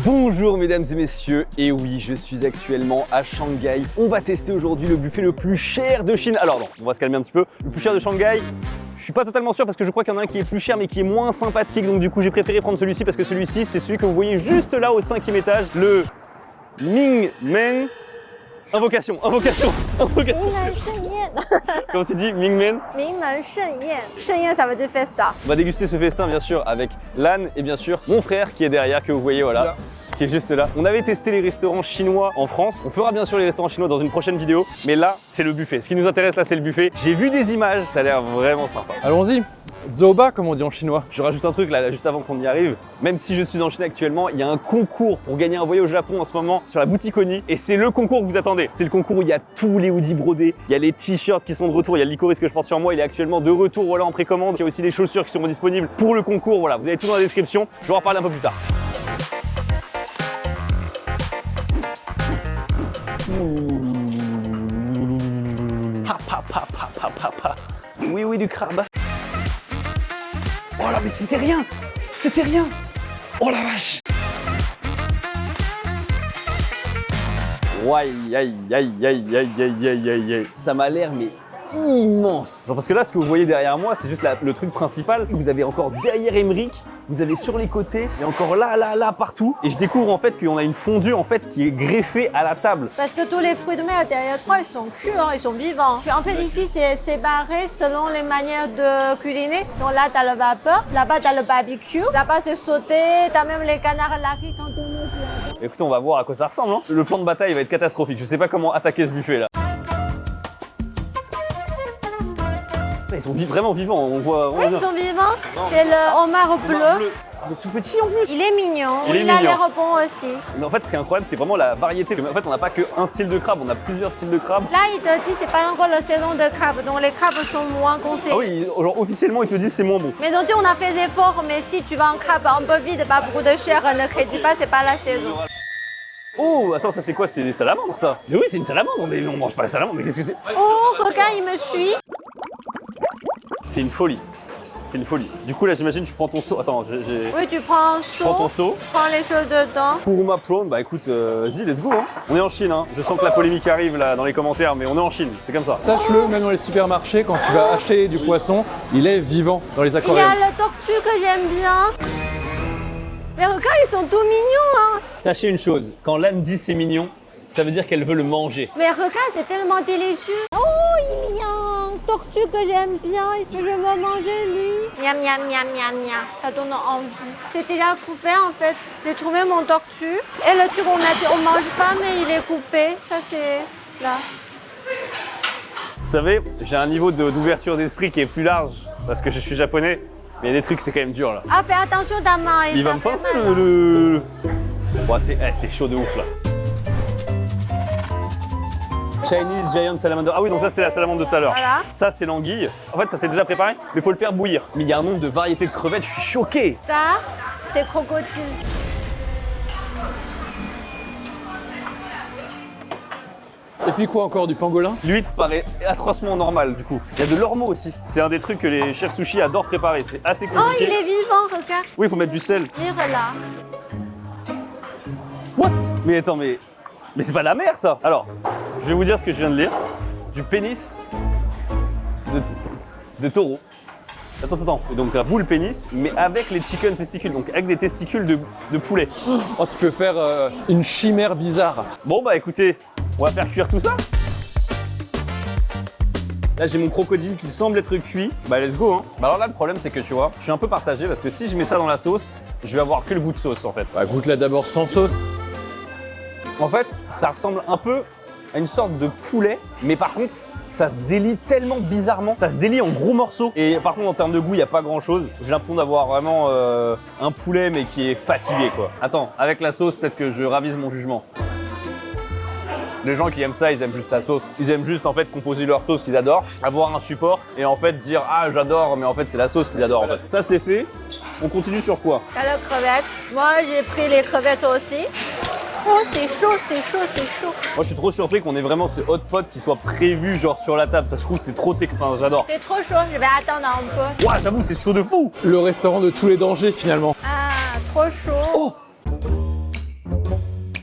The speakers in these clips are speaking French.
Bonjour mesdames et messieurs, et oui, je suis actuellement à Shanghai. On va tester aujourd'hui le buffet le plus cher de Chine. Alors non, on va se calmer un petit peu. Le plus cher de Shanghai, je suis pas totalement sûr parce que je crois qu'il y en a un qui est plus cher mais qui est moins sympathique. Donc du coup, j'ai préféré prendre celui-ci parce que celui-ci, c'est celui que vous voyez juste là au 5e étage. Le Ming Men Invocation. Comment tu dis Ming Men? Shenyan, ça veut dire festa. On va déguster ce festin bien sûr avec Lan et bien sûr mon frère qui est derrière, que vous voyez, voilà. Qui est juste là. On avait testé les restaurants chinois en France. On fera bien sûr les restaurants chinois dans une prochaine vidéo. Mais là, c'est le buffet. Ce qui nous intéresse là, c'est le buffet. J'ai vu des images, ça a l'air vraiment sympa. Allons-y. Zoba, comme on dit en chinois. Je rajoute un truc là, juste avant qu'on y arrive. Même si je suis en Chine actuellement, il y a un concours pour gagner un voyage au Japon en ce moment sur la boutique Oni. Et c'est le concours que vous attendez. C'est le concours où il y a tous les hoodies brodés. Il y a les t-shirts qui sont de retour. Il y a le licorice que je porte sur moi. Il est actuellement de retour, voilà, en précommande. Il y a aussi les chaussures qui seront disponibles pour le concours. Voilà, vous avez tout dans la description. Je vais en reparler un peu plus tard. Oui, du crabe. Oh là, mais c'était rien! C'était rien! Oh la vache! Aïe. Ça m'a l'air mais immense. Parce que là, ce que vous voyez derrière moi, c'est juste le truc principal. Vous avez encore derrière Emmerich, vous avez sur les côtés, et encore là, partout. Et je découvre en fait qu'on a une fondue en fait qui est greffée à la table. Parce que tous les fruits de mer derrière toi, ils sont cuits, hein, ils sont vivants. En fait, ici, c'est séparé selon les manières de cuisiner. Donc là, t'as le vapeur, là-bas, t'as le barbecue, là-bas, c'est sauté, t'as même les canards laqués quand on est. Écoutez, on va voir à quoi ça ressemble. Hein. Le plan de bataille va être catastrophique. Je sais pas comment attaquer ce buffet là. Ils sont vraiment vivants, on voit. Oui, ils sont vivants. C'est le homard bleu. Il est tout petit en plus. Il est mignon. Il a l'air bon aussi. Mais en fait, ce qui est incroyable, c'est vraiment la variété. En fait, on n'a pas qu'un style de crabe, on a plusieurs styles de crabe. Là, il te dit c'est pas encore la saison de crabe, donc les crabes sont moins conseillés. Ah oui, genre officiellement, ils te disent c'est moins bon. Mais donc, on a fait des efforts, mais si tu vas en crabe un peu vide, pas beaucoup de chair, ne crédit pas, c'est pas la saison. Oh, attends, ça c'est quoi? C'est des salamandres ça? Mais oui, c'est une salamandre, mais on mange pas la salamandre, mais qu'est-ce que c'est? Oh, regarde, il me suit. C'est une folie. C'est une folie. Du coup, là, j'imagine, tu prends ton seau. Attends, Oui, tu prends un seau. Je prends ton seau. Prends les choses dedans. Kuruma prawn, bah écoute, vas-y, let's go. Hein. On est en Chine, hein. Je sens que la polémique arrive là dans les commentaires, mais on est en Chine, c'est comme ça. Sache-le, même dans les supermarchés, quand tu vas acheter du poisson, il est vivant dans les Il y aquariums. a la tortue que j'aime bien. Mais regarde, ils sont tout mignons, hein. Sachez une chose, quand l'âne dit c'est mignon, ça veut dire qu'elle veut le manger. Mais regarde, c'est tellement délicieux. Oh, il y a un tortue que j'aime bien. Je veux manger lui. Miam, miam, miam, miam, miam. Ça donne envie. C'était déjà coupé en fait. J'ai trouvé mon tortue. Et le truc, on a dit, on mange pas, mais il est coupé. Ça, c'est là. Vous savez, j'ai un niveau d'ouverture d'esprit qui est plus large parce que je suis japonais, mais il y a des trucs, c'est quand même dur là. Ah, fais attention ta main. Il va me pincer le... Ouais, c'est chaud de ouf là. Chinese Giant Salamander. Ah oui, donc ça c'était la salamandre de tout à l'heure. Voilà. Ça c'est l'anguille. En fait, ça c'est déjà préparé, mais il faut le faire bouillir. Mais il y a un nombre de variétés de crevettes, je suis choqué. Ça, c'est crocodile. Et puis quoi encore, du pangolin? L'huître paraît atrocement normal du coup. Il y a de l'ormeau aussi. C'est un des trucs que les chefs sushi adorent préparer. C'est assez Oh, compliqué. il est vivant, regarde. Oui, il faut mettre du sel. Vire là. What? Mais attends, mais c'est pas de la mer ça. Alors, je vais vous dire ce que je viens de lire. Du pénis de taureau. Attends. Et donc la boule pénis, mais avec les chicken testicules, donc avec des testicules de poulet. Oh, tu peux faire une chimère bizarre. Bon bah écoutez, on va faire cuire tout ça. Là j'ai mon crocodile qui semble être cuit. Bah let's go hein. Bah alors là le problème c'est que tu vois, je suis un peu partagé parce que si je mets ça dans la sauce, je vais avoir que le goût de sauce en fait. Bah, goûte-la d'abord sans sauce. En fait, ça ressemble un peu à une sorte de poulet, mais par contre, ça se délie tellement bizarrement. Ça se délie en gros morceaux. Et par contre, en termes de goût, il n'y a pas grand-chose. J'ai l'impression d'avoir vraiment un poulet, mais qui est fatigué, quoi. Attends, avec la sauce, peut-être que je ravise mon jugement. Les gens qui aiment ça, ils aiment juste la sauce. Ils aiment juste, en fait, composer leur sauce qu'ils adorent, avoir un support, et en fait, dire « Ah, j'adore », mais en fait, c'est la sauce qu'ils adorent, en fait. Ça, c'est fait. On continue sur quoi? T'as la crevette. Moi, j'ai pris les crevettes aussi. Oh, c'est chaud, c'est chaud, c'est chaud. Moi, je suis trop surpris qu'on ait vraiment ce hot pot qui soit prévu genre sur la table. Ça, je trouve, c'est trop technique. Enfin, j'adore. C'est trop chaud, je vais attendre un peu. Ouah, j'avoue, c'est chaud de fou. Le restaurant de tous les dangers finalement. Ah, trop chaud. Oh.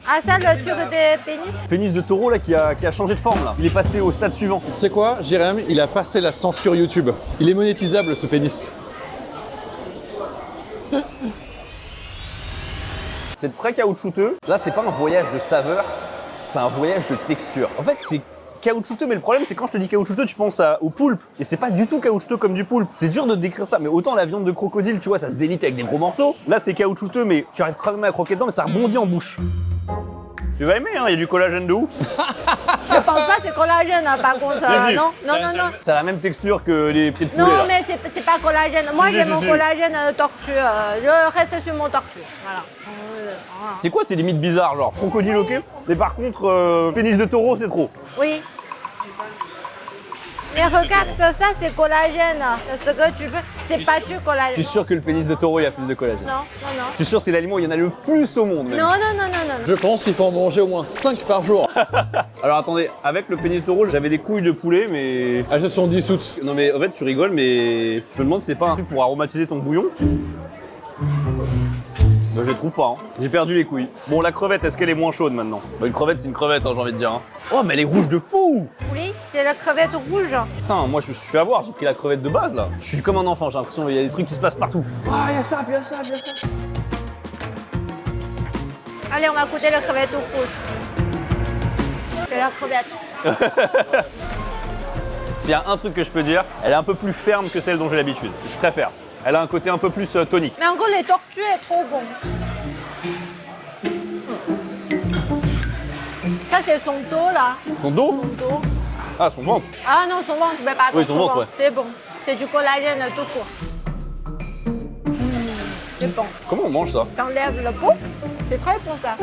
Ah ça, le truc des pénis? Pénis de taureau là qui a changé de forme là. Il est passé au stade suivant. Tu sais quoi, Jérém, il a passé la censure YouTube. Il est monétisable ce pénis. C'est très caoutchouteux. Là, c'est pas un voyage de saveur, c'est un voyage de texture. En fait, c'est caoutchouteux, mais le problème, c'est quand je te dis caoutchouteux, tu penses au poulpe. Et c'est pas du tout caoutchouteux comme du poulpe. C'est dur de décrire ça, mais autant la viande de crocodile, tu vois, ça se délite avec des gros morceaux. Là, c'est caoutchouteux, mais tu arrives quand même à croquer dedans, mais ça rebondit en bouche. Tu vas aimer, hein, il y a du collagène de ouf. Je pense pas que c'est collagène, hein, par contre. Si, si. Non, non, non, non. Ça a la même texture que les pieds de poulet. Non, là. mais c'est pas collagène. Moi, Si, j'ai si, mon si. collagène tortue. Je reste sur mon tortue. Voilà. C'est quoi ces limites bizarres, genre crocodile ok, mais par contre pénis de taureau c'est trop. Oui. Mais regarde ça, c'est collagène. Ce que tu veux, c'est pas du Je collagène. suis sûr que le pénis de taureau il y a plus de collagène. Non, non, non. Je suis sûr que c'est l'aliment où il y en a le plus au monde même. Non, non, non, non, non. Je pense qu'il faut en manger au moins 5 par jour. Alors attendez, avec le pénis de taureau j'avais des couilles de poulet mais... Elles se sont dissoutes. Non mais en fait tu rigoles mais je me demande si c'est pas un truc pour aromatiser ton bouillon. Ben, je les trouve pas, hein. J'ai perdu les couilles. Bon la crevette, est-ce qu'elle est moins chaude maintenant? Bah, une crevette c'est une crevette hein, j'ai envie de dire. Hein. Oh mais elle est rouge de fou! Oui, c'est la crevette rouge. Putain, moi je me suis fait avoir, j'ai pris la crevette de base là. Je suis comme un enfant, j'ai l'impression qu'il y a des trucs qui se passent partout. Ah, il y a ça, il y a ça, il y a ça. Allez, on va goûter la crevette rouge. C'est la crevette. S'il y a un truc que je peux dire, elle est un peu plus ferme que celle dont j'ai l'habitude. Je préfère. Elle a un côté un peu plus tonique. Mais encore, les tortues est trop bon. Ça, c'est son dos, là. Son dos? Son dos. Ah, son ventre. Ah non, son ventre, mais pas Oui, son ventre, ouais. C'est bon. C'est du collagène tout court. C'est bon. Comment on mange ça? T'enlèves le pot. C'est très bon, ça.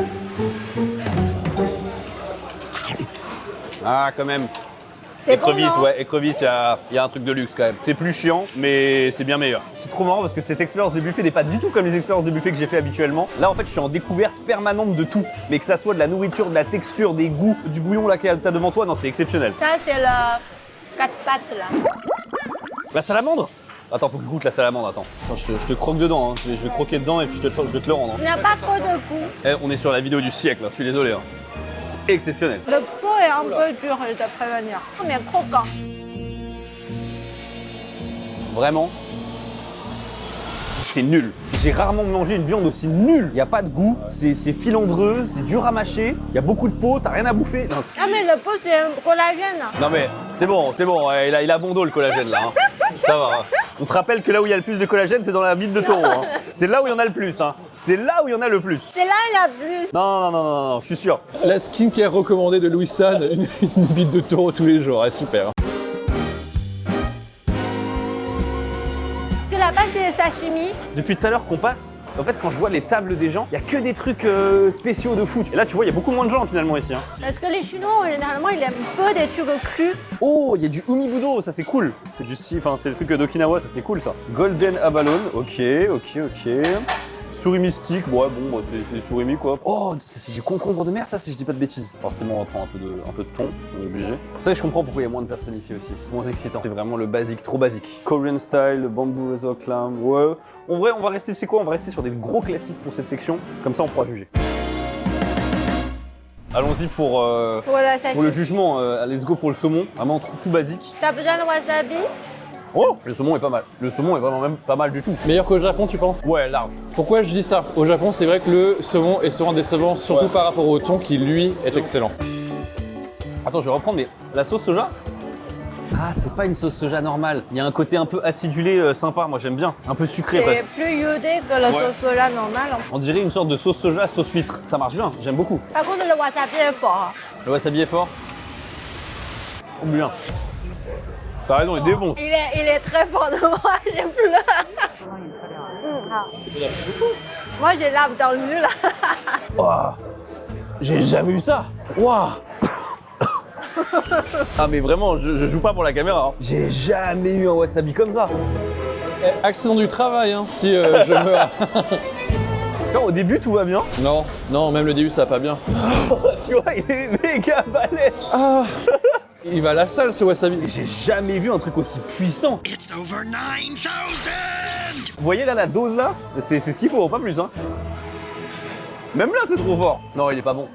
Ah, quand même. C'est bon, Écrevisse, non? ouais, écrevisse, il y a un truc de luxe quand même. C'est plus chiant, mais c'est bien meilleur. C'est trop marrant parce que cette expérience de buffet n'est pas du tout comme les expériences de buffet que j'ai fait habituellement. Là, en fait, je suis en découverte permanente de tout. Mais que ça soit de la nourriture, de la texture, des goûts, du bouillon là que t'as devant toi, non, c'est exceptionnel. Ça, c'est le 4 pattes, là. La salamandre? Attends, faut que je goûte la salamandre, attends. Attends, je te croque dedans, hein. Je vais croquer dedans et puis je vais te le rendre. Hein. Il n'y a pas trop de goût. Eh, on est sur la vidéo du siècle, hein. Je suis désolé. Hein. C'est exceptionnel. Le pot est un peu dur, je te prévenir. Mais croquant. Vraiment, c'est nul. J'ai rarement mangé une viande aussi nulle. Il n'y a pas de goût, c'est filandreux, c'est dur à mâcher, il y a beaucoup de peau, t'as rien à bouffer. Non, Ah, mais le pot, c'est un collagène. non mais c'est bon, il a bon dos le collagène là. Hein. Ça va. Hein. On te rappelle que là où il y a le plus de collagène, c'est dans la bite de taureau. Hein. C'est là où il y en a le plus. Hein. C'est là où il y en a le plus. C'est là, il a plus. Non, je suis sûr. La skincare recommandée de Louis San, une bite de taureau tous les jours, super. Que là-bas, c'est des sashimi. Depuis tout à l'heure qu'on passe, en fait quand je vois les tables des gens, il n'y a que des trucs spéciaux de fou. Et là tu vois, il y a beaucoup moins de gens finalement ici. Hein. Parce que les Chinois, généralement, ils aiment peu des trucs crus. Oh, il y a du umibudo, ça c'est cool. C'est c'est le truc d'Okinawa, ça c'est cool ça. Golden abalone, ok. Souris mystique, ouais, bon, c'est des surimi quoi. Oh, c'est du concombre de mer, ça, si je dis pas de bêtises. Forcément, on va prendre un peu de thon, on est obligé. C'est vrai que je comprends pourquoi il y a moins de personnes ici aussi. C'est moins excitant. C'est vraiment le basique, trop basique. Korean style, le bamboo resort clam, ouais. En vrai, on va rester, tu sais quoi, on va rester sur des gros classiques pour cette section. Comme ça, on pourra juger. Allons-y pour Voilà, sashimi. le jugement. Let's go pour le saumon. Vraiment tout basique. T'as besoin de wasabi? Oh, le saumon est pas mal. Le saumon est vraiment même pas mal du tout. Meilleur qu'au Japon, tu penses? Ouais, large. Pourquoi je dis ça? Au Japon, c'est vrai que le saumon est souvent décevant, surtout Ouais. par rapport au thon qui, lui, est excellent. Attends, je vais reprendre, mais la sauce soja? Ah, c'est pas une sauce soja normale. Il y a un côté un peu acidulé sympa, moi j'aime bien. Un peu sucré C'est presque. plus iodé que la sauce soja normale. On dirait une sorte de sauce soja, sauce huître. Ça marche bien, j'aime beaucoup. Par contre, le wasabi est fort. Le wasabi est fort. Oh bien. T'as raison, il défonce. Il est très fort de moi, j'ai pleuré. Moi, j'ai l'âme dans le mur là. Ouah. J'ai jamais eu ça. Waouh. Ah mais vraiment, je joue pas pour la caméra. Hein. J'ai jamais eu un wasabi comme ça. Eh, accident du travail, hein, si je meurs. Tu vois, au début tout va bien. Non, même le début, ça va pas bien. Tu vois, il est méga balèze. Ah, il va à la salle, ce wasabi. J'ai jamais vu un truc aussi puissant. It's over 9000! Vous voyez là la dose là? C'est ce qu'il faut, pas plus hein. Même là, c'est trop fort. Non, il est pas bon.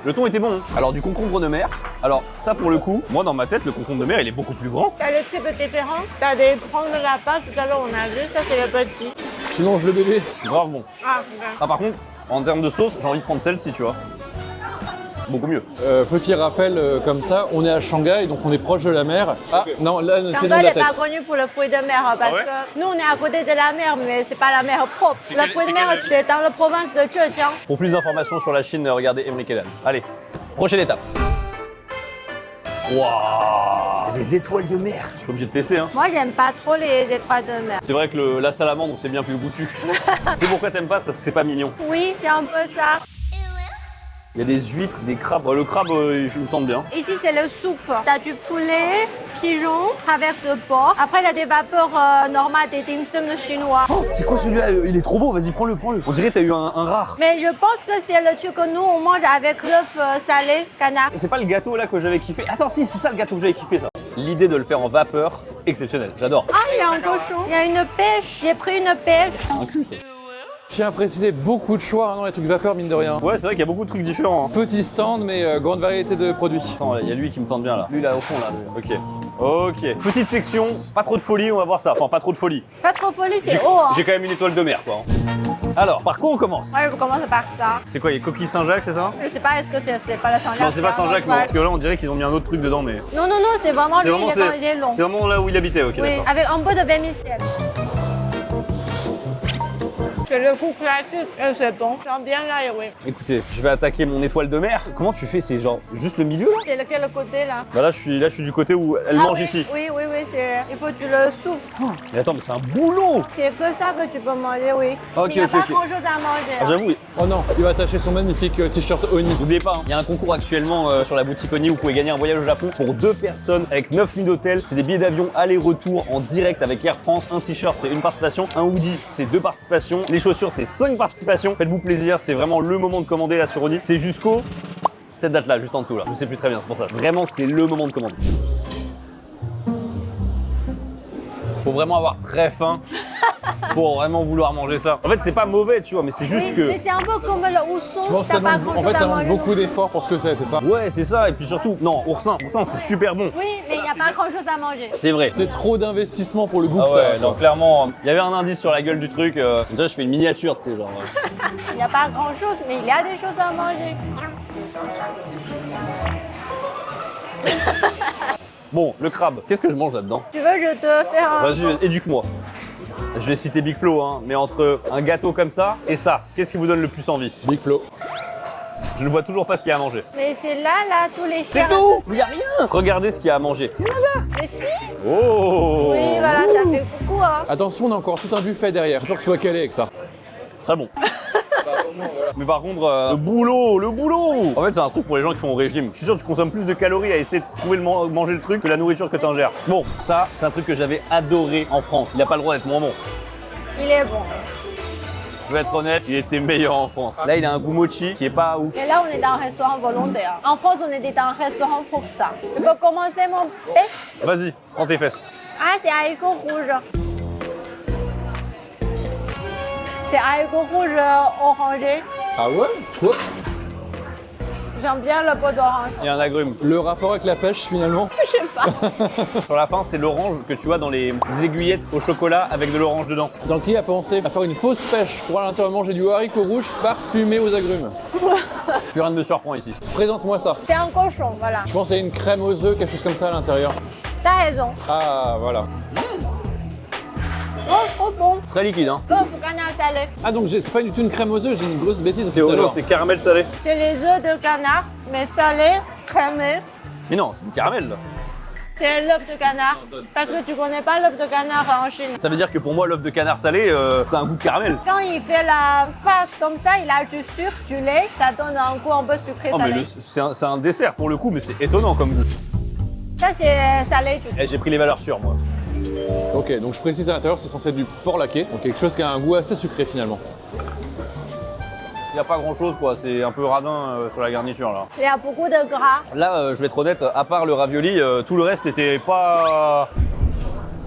Le thon était bon. Hein. Alors, du concombre de mer. Alors, ça, pour le coup, moi, dans ma tête, le concombre de mer, il est beaucoup plus grand. T'as les types différents. T'as des grands de la pâte, tout à l'heure on a vu, ça c'est le petit. Sinon, je le bébé. Grave bon. Ah, ok. Ah, par contre, en termes de sauce, j'ai envie de prendre celle-ci, tu vois. Beaucoup mieux. Petit rappel comme ça, on est à Shanghai, donc on est proche de la mer. Ah non, là c'est le nom de Shanghai la n'est pas tête. connu pour le fruit de mer hein, parce Ah ouais que nous on est à côté de la mer, mais c'est pas la mer propre. Le fruit de mer c'est dans la province de Zhejiang. Pour plus d'informations sur la Chine, regardez Emery Kellan. Allez, prochaine étape. Waouh, des étoiles de mer. Je suis obligé de tester, hein. Moi j'aime pas trop les étoiles de mer. C'est vrai que la salamandre, c'est bien plus goûtu. C'est pourquoi t'aimes pas, c'est parce que c'est pas mignon. Oui, c'est un peu ça. Il y a des huîtres, des crabes. Le crabe, je me tente bien. Ici c'est le soupe. T'as du poulet, pigeon, travers de porc. Après il y a des vapeurs normales, des dim sum chinois. Oh, c'est quoi celui-là? Il est trop beau, vas-y, prends-le, prends-le. On dirait que t'as eu un rare. Mais je pense que c'est le truc que nous on mange avec l'œuf salé, canard. C'est pas le gâteau là que j'avais kiffé. Attends, si, c'est ça le gâteau que j'avais kiffé, ça. L'idée de le faire en vapeur, c'est exceptionnel. J'adore. Ah, il y a un cochon. Il y a une pêche. J'ai pris une pêche. Un cul, ça. Je tiens à préciser, beaucoup de choix hein, dans les trucs vapeur, mine de rien. Ouais, c'est vrai qu'il y a beaucoup de trucs différents. Hein. Petit stand, mais grande variété de produits. Attends, il y a lui qui me tente bien là. Lui là au fond là. Lui. Ok. Petite section, pas trop de folie, on va voir ça. Enfin, pas trop de folie. Pas trop folie, c'est haut. Hein. J'ai quand même une étoile de mer quoi. Alors, par quoi on commence? Ouais, je commence par ça. C'est quoi, les coquilles Saint-Jacques, c'est ça? Je sais pas, est-ce que c'est pas la Saint-Jacques? Non, c'est pas un Saint-Jacques, autre non. val. Parce que là, on dirait qu'ils ont mis un autre truc dedans, mais. Non, c'est vraiment lui, il est long. C'est vraiment là où il habitait, ok, Oui, d'accord. avec un peu de vermicelle. C'est le goût classique et c'est bon. C'est bien là, et oui. Écoutez, je vais attaquer mon étoile de mer. Comment tu fais? C'est genre juste le milieu là? C'est lequel côté là? Bah là, je suis du côté où elle mange oui, ici. Oui, c'est. Il faut que tu le souffles. Mais attends, mais c'est un boulot! C'est que ça que tu peux manger, oui. Ok, Mais il n'y a ok, pas ok. grand chose à manger. Ah, hein. j'avoue, Oh non, il va attacher son magnifique t-shirt Oni. n'oubliez pas, hein, il y a un concours actuellement sur la boutique Oni. Vous pouvez gagner un voyage au Japon pour 2 personnes avec 9 nuits d'hôtel. C'est des billets d'avion aller-retour en direct avec Air France. Un t-shirt, c'est une participation. Un hoodie, c'est 2 participations. Les chaussures, c'est 5 participations. Faites-vous plaisir, c'est vraiment le moment de commander là sur Oni. C'est jusqu'au. Cette date là, juste en dessous là. Je sais plus très bien, c'est pour ça. Vraiment, c'est le moment de commander. Faut vraiment avoir très faim pour vraiment vouloir manger ça. En fait, c'est pas mauvais, tu vois, mais c'est juste Oui, que. mais c'est un peu comme le ourson. Je pense que t'as ça pas demande, grand en chose fait, ça à demande manger. beaucoup d'efforts pour ce que c'est ça? Ouais, c'est ça. Et puis surtout, non, oursin, c'est super bon. Oui, mais il n'y a pas grand chose à manger. C'est vrai. C'est trop d'investissement pour le goût Ah que ouais, ça. donc clairement, il y avait un indice sur la gueule du truc. Déjà, je fais une miniature, tu sais, genre. Il n'y a pas grand chose, mais il y a des choses à manger. Bon, le crabe. Qu'est-ce que je mange là-dedans? Tu veux, je te fais un. Vas-y, éduque-moi. Je vais citer Big Flo, hein, mais entre un gâteau comme ça et ça, qu'est-ce qui vous donne le plus envie? Big Flo. Je ne vois toujours pas ce qu'il y a à manger. Mais c'est là, tous les chiens. C'est tout! Il n'y a rien! Regardez ce qu'il y a à manger. Mais si. Oh! Oui, voilà, ça fait coucou, hein. Attention, on a encore tout un buffet derrière. J'ai peur que tu sois calé avec ça. Très bon. Mais par contre, le boulot! En fait, c'est un truc pour les gens qui font au régime. Je suis sûr que tu consommes plus de calories à essayer de trouver manger le truc que la nourriture que tu ingères. Bon, ça, c'est un truc que j'avais adoré en France. Il n'a pas le droit d'être moins bon. Il est bon. Je vais être honnête, il était meilleur en France. Là, il a un goût mochi qui est pas ouf. Et là, on est dans un restaurant volontaire. En France, on était dans un restaurant pour ça. Tu peux commencer mon pêche? Vas-y, prends tes fesses. Ah, c'est haricot rouge. C'est haricot rouge orangé. Ah ouais? Quoi? J'aime bien le pot d'orange. Il y a un agrume. Le rapport avec la pêche finalement? Je sais pas. Sur la fin, c'est l'orange que tu vois dans les aiguillettes au chocolat avec de l'orange dedans. Donc qui a pensé à faire une fausse pêche pour à l'intérieur manger du haricot rouge parfumé aux agrumes? Plus rien ne me surprend ici. Présente-moi ça. C'est un cochon, voilà. Je pense qu'il y a une crème aux œufs, quelque chose comme ça à l'intérieur. T'as raison. Ah voilà. Oh, trop bon. Très liquide, hein. Oh, faut canard salé. Ah donc c'est pas du tout une crème aux œufs, j'ai une grosse bêtise. C'est tout à aux l'heure. autres, c'est caramel salé. C'est les œufs de canard, mais salés, crémés. Mais non, c'est du caramel là. C'est l'œuf de canard. Parce que tu connais pas l'œuf de canard en Chine. Ça veut dire que pour moi, l'œuf de canard salé, c'est un goût de caramel. Quand il fait la face comme ça, il a du sucre, du lait, ça donne un goût un peu sucré Oh, mais salé. c'est un dessert pour le coup, mais c'est étonnant comme goût. Ça c'est salé du Eh, j'ai pris les valeurs sûres, moi. Ok, donc je précise à l'intérieur, c'est censé être du porc laqué, donc quelque chose qui a un goût assez sucré finalement. Il n'y a pas grand chose, quoi. C'est un peu radin sur la garniture là. Il y a beaucoup de gras. Là, je vais être honnête, à part le ravioli, tout le reste était pas.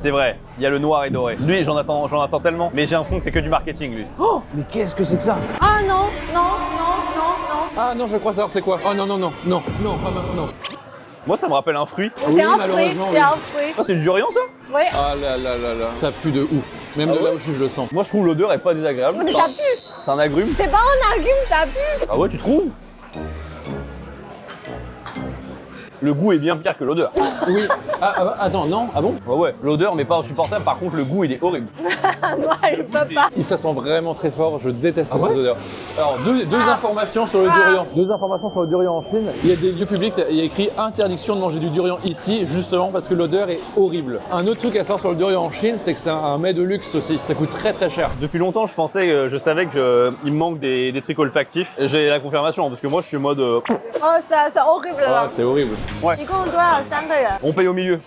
C'est vrai, il y a le noir et doré. Lui, j'en attends tellement, mais j'ai l'impression que c'est que du marketing, lui. Oh, mais qu'est-ce que c'est que ça? Ah non, non, non, non, non. Ah non, je crois savoir c'est quoi. Oh non, non, non, non, non, pas maintenant. Moi, ça me rappelle un fruit. Oui, C'est un fruit, malheureusement, c'est oui. un fruit. Ah, c'est du durian, ça? Oui. Ah là là là là. Ça pue de ouf. Même Ah de là ouais où je le sens. Moi, je trouve l'odeur est pas désagréable. Mais ça pue. C'est un agrume. C'est pas un agrume, ça pue. Ah ouais, tu trouves? Le goût est bien pire que l'odeur. Oui. Ah, attends, non? Ah bon? Ouais, ouais. L'odeur n'est pas insupportable, par contre, le goût, il est horrible. Moi, je peux pas. Ça sent vraiment très fort, je déteste Ah ouais cette odeur. Alors, deux informations sur le durian. Deux informations sur le durian en Chine. Il y a des lieux publics, il y a écrit interdiction de manger du durian ici, justement parce que l'odeur est horrible. Un autre truc à savoir sur le durian en Chine, c'est que c'est un mets de luxe aussi. Ça coûte très très cher. Depuis longtemps, je savais qu'il me manque des trucs olfactifs. Et j'ai la confirmation, parce que moi, je suis en mode... Oh, c'est horrible là. Ah, c'est horrible. 一共多少？3个人。 on paye au milieu.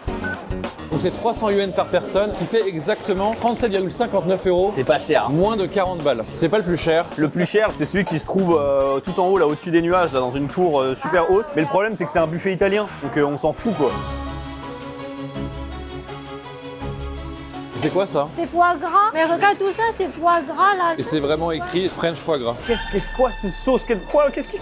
Donc c'est 300 yuan par personne, qui fait exactement 37,59 euros. C'est pas cher. Moins de 40 balles. C'est pas le plus cher. Le plus cher, c'est celui qui se trouve tout en haut, là, au-dessus des nuages, là, dans une tour super haute. Mais le problème, c'est que c'est un buffet italien, donc on s'en fout, quoi. C'est quoi ça? C'est foie gras. Mais regarde tout ça, c'est foie gras là. Et c'est vraiment écrit French foie gras. Quoi ces sauces? Qu'est-ce qu'il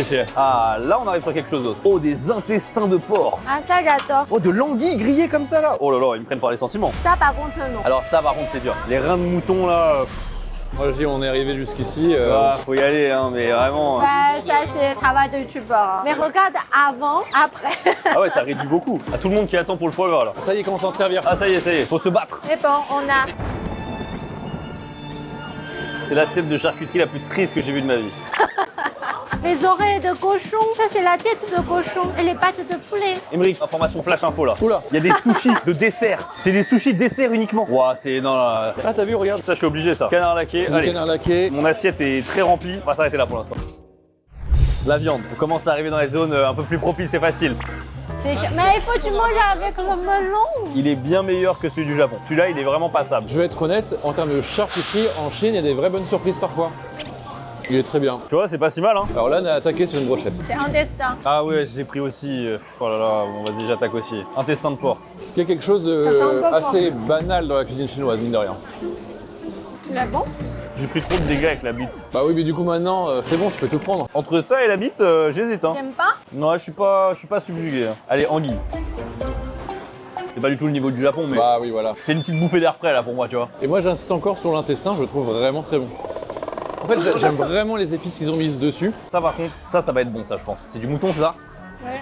fait? Ah, là, on arrive sur quelque chose d'autre. Oh, des intestins de porc. Ah, ça j'adore. Oh, de l'anguille grillée comme ça, là. Oh là là, ils me prennent par les sentiments. Ça par contre, non. Alors ça, par contre, c'est dur. Les reins de mouton, là... Moi je dis on est arrivé jusqu'ici. faut y aller, hein, mais vraiment... Bah, ça c'est le travail de youtubeur. Hein. Mais regarde avant, après. Ah ouais, ça réduit beaucoup. À tout le monde qui attend pour le foie gras, là. Ça y est, comment s'en servir? Ah, ça y est, faut se battre. Mais bon, on a. C'est l'assiette de charcuterie la plus triste que j'ai vue de ma vie. Les oreilles de cochon, ça c'est la tête de cochon et les pattes de poulet. Émeric, information flash info là. Oula. Il y a des sushis de dessert. C'est des sushis dessert uniquement. Ouah, c'est... Non, là... Ah t'as vu, regarde. Ça, je suis obligé, ça. Canard laqué, C'est du allez. canard laqué. Mon assiette est très remplie. On va s'arrêter là pour l'instant. La viande. On commence à arriver dans les zones un peu plus propices et faciles. Mais il faut que tu manges avec le melon. Il est bien meilleur que celui du Japon. Celui-là, il est vraiment passable. Je vais être honnête, en termes de charcuterie, en Chine, il y a des vraies bonnes surprises parfois. Il est très bien. Tu vois, c'est pas si mal, hein. Alors là, on a attaqué sur une brochette. C'est un destin. Ah ouais, j'ai pris aussi... Oh là là, bon, vas-y, j'attaque aussi. Intestin de porc. Ce qui est quelque chose Ça sent un peu assez banal dans la cuisine chinoise, mine de rien. Tu l'as bon? J'ai pris trop de dégâts avec la bite. Bah oui, mais du coup maintenant, c'est bon, tu peux tout prendre. Entre ça et la bite, j'hésite, hein. T'aimes pas? Non, je suis pas subjugué. Hein. Allez, anguille. C'est pas du tout le niveau du Japon, mais Bah oui, voilà. c'est une petite bouffée d'air frais là pour moi, tu vois. Et moi, j'insiste encore sur l'intestin, je le trouve vraiment très bon. En fait, j'aime vraiment les épices qu'ils ont mises dessus. Ça, par contre, ça va être bon, ça, je pense. C'est du mouton, ça. Ouais.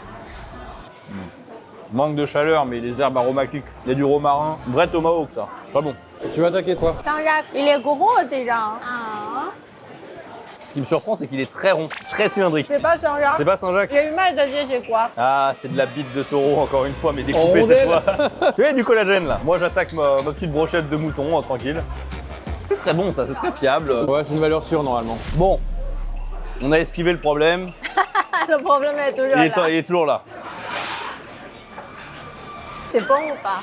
Manque de chaleur, mais les herbes aromatiques. Il y a du romarin. Vrai tomahawk, ça. Très bon. Tu vas attaquer, toi? Jean-Jacques, il est gros déjà. Ah. Ce qui me surprend, c'est qu'il est très rond, très cylindrique. C'est pas Jean-Jacques. C'est pas Saint-Jacques? J'ai eu mal de dire c'est quoi. Ah, c'est de la bite de taureau, encore une fois, mais découpée En cette rondelle. fois. Tu vois, du collagène, là. Moi, j'attaque ma petite brochette de mouton, tranquille. C'est très bon, ça. C'est très fiable. Ouais, c'est une valeur sûre, normalement. Bon. On a esquivé le problème. Le problème est toujours là. Il est toujours là. C'est bon ou pas?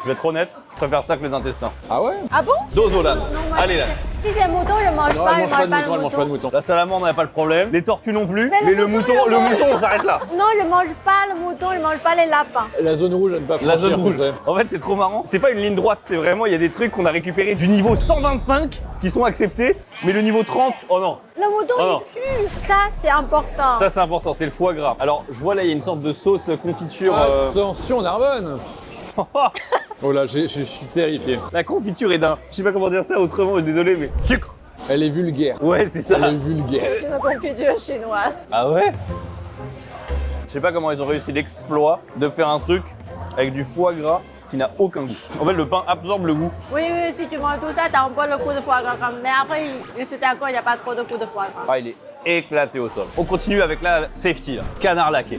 Je vais être honnête, je préfère ça que les intestins. Ah ouais? Ah bon? Dose, Olan. Non, moi, Allez, là. Si c'est mouton, je mange Non, pas, elle je mange pas de mange mouton, elle mange pas de mouton. La salamandre, on n'a pas le problème. Les tortues non plus. Mais Mais le le mouton, mouton, le le mange. mouton, on s'arrête là. Non, je mange pas le mouton, je mange pas les lapins. La zone rouge, elle ne pas La franchir, zone rouge. tu sais. En fait, c'est trop marrant. C'est pas une ligne droite, c'est vraiment, il y a des trucs qu'on a récupérés du niveau 125 qui sont acceptés, mais le niveau 30, oh non. Le mouton, Oh non. il pue. Ça, c'est important. Ça, c'est important, c'est le foie gras. Alors, je vois là, il y a une sorte de sauce confiture. Attention, Narbonne! Oh là, je suis terrifié. La confiture est d'un. Je sais pas comment dire ça autrement, désolé, mais. Sucre. Elle est vulgaire. Ouais, c'est ça. Elle est vulgaire. C'est une confiture chinoise. Ah ouais? Je sais pas comment ils ont réussi l'exploit de faire un truc avec du foie gras qui n'a aucun goût. En fait, le pain absorbe le goût. Oui, oui, si tu manges tout ça, t'as un peu le goût de foie gras. Mais après, je suis d'accord, il n'y a pas trop de goût de foie gras. Ah, il est éclaté au sol. On continue avec la safety, là. Canard laqué.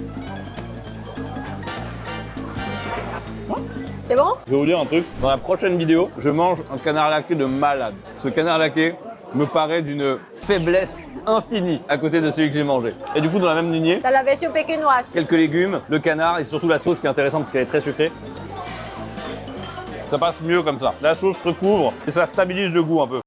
C'est bon? Je vais vous dire un truc. Dans la prochaine vidéo, je mange un canard laqué de malade. Ce canard laqué me paraît d'une faiblesse infinie à côté de celui que j'ai mangé. Et du coup, dans la même lignée, T'as la version pékinoise. quelques légumes, le canard et surtout la sauce qui est intéressante parce qu'elle est très sucrée. Ça passe mieux comme ça. La sauce recouvre et ça stabilise le goût un peu.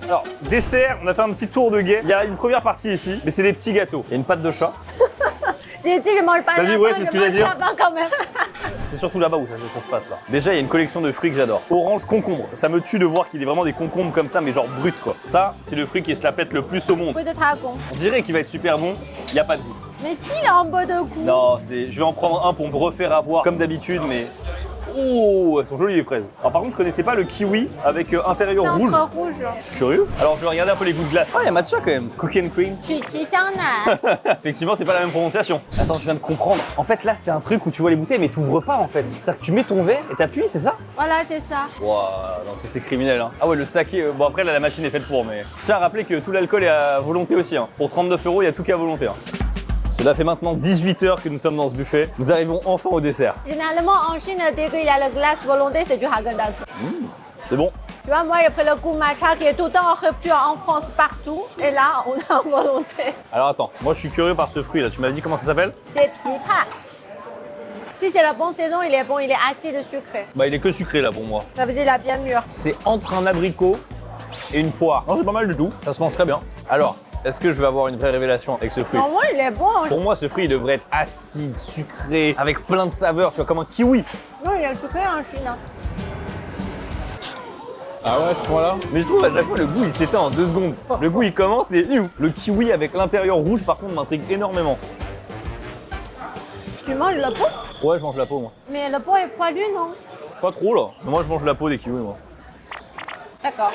Alors, dessert, on a fait un petit tour de guet. Il y a une première partie ici, mais c'est des petits gâteaux. Il y a une pâte de chat. J'ai dit, je mange pas T'as de dit, lapin, ouais, c'est ce que je j'allais mange dire. lapin quand même. C'est surtout là-bas où ça se passe là. Déjà, il y a une collection de fruits que j'adore. Orange concombre. Ça me tue de voir qu'il y ait vraiment des concombres comme ça, mais genre bruts quoi. Ça, c'est le fruit qui se la pète le plus au monde. Fruit de dragon. On dirait qu'il va être super bon. Il n'y a pas de goût. Mais s'il est en bas de goût. Non, je vais en prendre un pour me refaire avoir comme d'habitude, mais. Oh, elles sont jolies les fraises. Alors par contre, je connaissais pas le kiwi avec intérieur C'est rouge. encore rouge. C'est curieux. Alors je vais regarder un peu les goûts de glace. Ah, il y a matcha quand même. Cookie and cream. Effectivement, c'est pas la même prononciation. Attends, je viens de comprendre. En fait, là, c'est un truc où tu vois les bouteilles, mais t'ouvres pas en fait. C'est-à-dire que tu mets ton verre et t'appuies, c'est ça? Voilà, c'est ça. Waouh, non, c'est criminel. Hein. Ah ouais, le saké. Bon, après, là, la machine est faite pour, mais. Je tiens à rappeler que tout l'alcool est à volonté aussi. Hein. Pour 39 €, il y a tout qu'à volonté. Hein. Cela fait maintenant 18 heures que nous sommes dans ce buffet. Nous arrivons enfin au dessert. Généralement, en Chine, dès qu'il y a le glace volonté, c'est du Häagen-Dazs. C'est bon. Tu vois, moi, j'ai pris le goût matcha qui est tout le temps en rupture en France partout. Et là, on est en volonté. Alors attends, moi je suis curieux par ce fruit là. Tu m'avais dit comment ça s'appelle? C'est pipa. Si c'est la bonne saison, il est bon, il est acide et sucré. Bah il est que sucré là pour moi. Ça veut dire qu'il a bien mûr. C'est entre un abricot et une poire. Non, c'est pas mal du tout. Ça se mange très bien. Alors, est-ce que je vais avoir une vraie révélation avec ce fruit? Pour moi, il est bon. Pour moi, ce fruit il devrait être acide, sucré, avec plein de saveurs, tu vois, comme un kiwi. Non, il est sucré en Chine. Ah ouais, à ce point-là? Mais je trouve à chaque fois le goût il s'éteint en 2 secondes. Le goût il commence et le kiwi avec l'intérieur rouge par contre m'intrigue énormément. Tu manges le pot? Ouais, je mange la peau moi. Mais le pot est poilu, non? Pas trop là. Mais moi je mange la peau des kiwis moi. D'accord.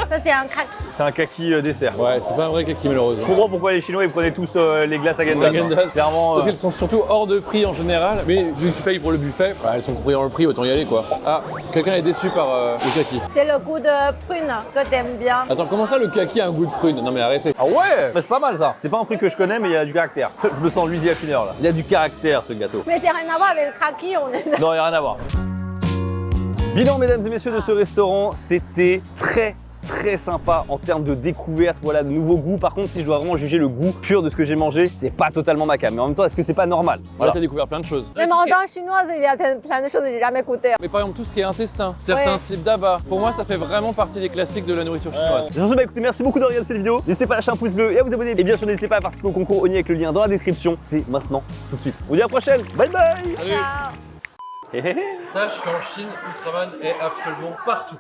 Ça, c'est un crack. C'est un kaki dessert. Ouais, c'est pas un vrai kaki Je malheureusement. comprends pourquoi les Chinois ils prenaient tous les glaces Häagen-Dazs. Häagen-Dazs. Clairement. Parce qu'elles sont surtout hors de prix en général, mais vu que tu payes pour le buffet, bah, elles sont compris dans le prix, autant y aller quoi. Ah, quelqu'un est déçu par le kaki. C'est le goût de prune que t'aimes bien. Attends, comment ça le kaki a un goût de prune? Non mais arrêtez. Ah ouais, mais c'est pas mal ça. C'est pas un fruit que je connais, mais il y a du caractère. Je me sens Louis Affineur là. Il y a du caractère ce gâteau. Mais c'est rien à voir avec le cracky, on est... Non, il n'y a rien à voir. Bilan, mesdames et messieurs, de ce restaurant, c'était très sympa en termes de découverte, voilà, de nouveaux goûts. Par contre, si je dois vraiment juger le goût pur de ce que j'ai mangé, c'est pas totalement ma came. Mais en même temps, est-ce que c'est pas normal? Voilà, t'as découvert plein de choses. Même en danse chinoise, il y a plein de choses que j'ai jamais goûtées. Mais par exemple, tout ce qui est intestin, certains types d'abats, pour moi, ça fait vraiment partie des classiques de la nourriture chinoise. Sur ce, bah écoutez, merci beaucoup de regarder cette vidéo. N'hésitez pas à lâcher un pouce bleu et à vous abonner. Et bien sûr, n'hésitez pas à participer au concours Oni avec le lien dans la description. C'est maintenant, tout de suite. On vous dit à la prochaine. Bye bye. Salut. Ciao. Sache qu'en Chine, Ultraman est absolument partout.